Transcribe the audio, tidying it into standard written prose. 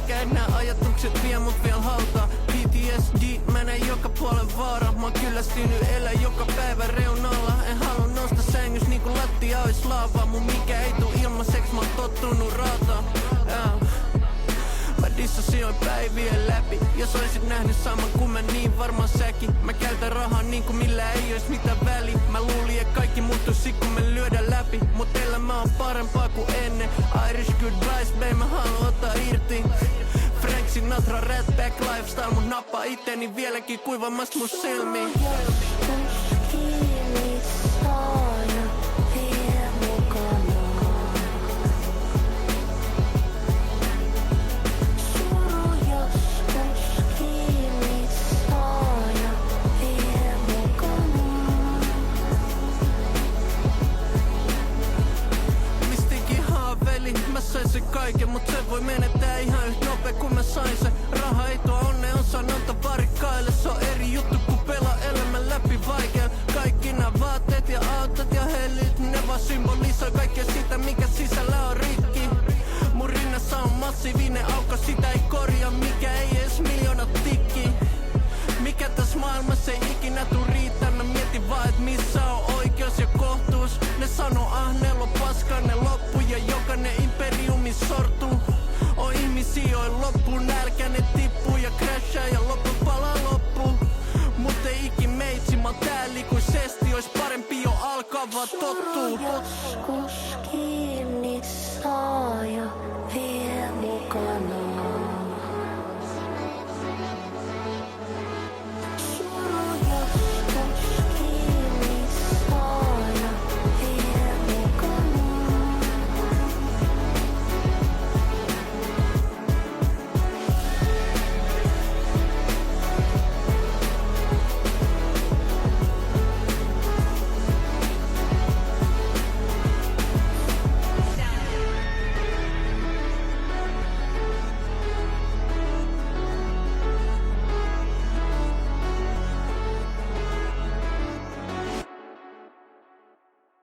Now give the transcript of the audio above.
pelkää, et nää ajatukset vie mut viel hautaan. PTSD, menee joka puolen vaara. Mä oon kyllästynyt elää joka päivä reunalla. En halua nousta sängys niinku lattia ois laava. Mun mikä ei tuu ilmaseks, mä oon tottunut raataan. Mä dissosioin päivien läpi. Jos oisit nähnyt saman kuin mä, niin varmaan säkin. Mä käytän rahaa niinku millä ei ois mitään väliä. Mä luulin et kaikki muuttuisi kun me lyödään läpi. Mut elämä on parempaa kuin ennen. Irish goodbyes, babe, mä haluan ottaa irti. Frank Sinatra, Red Back Lifestyle. Mut nappaa itteeni vieläkin kuivamast mun silmiin. Joskus kiinni aina vie mukanaan. Suru joskus kiinni aina vie mukanaan. Mistikin haaveli, mä sain sen kaiken, mut se voi menettää ihan yhtä nopea kun mä sain sen. Raha ei tuo onnea, on sanonta varikkaille. Se on eri juttu kun pelaa elämän läpi vaikea. Kaikki nää vaatteet ja autot ja hellit, ne vaan symbolisoi kaikkea sitä mikä sisällä on rikki. Mun rinnassa on massiivinen aukko, sitä ei korjaa mikä ei edes miljoona tikki. Mikä tässä maailmassa ei ikinä tuu riittää. Mä mietin vaan et missä on oikeus ja kohtuus. Ne sano ahneella paska, ne loppu ja jokainen imperiumi sortuu. On ihmisiä joilla loppuu nälkä, ne tippuu ja crashaa ja loput palaa loppuun. Mut ei ikin meitsi, mä oon täällä ikuisesti. Ois parempi jo alkaa vaan tottuu. Joskus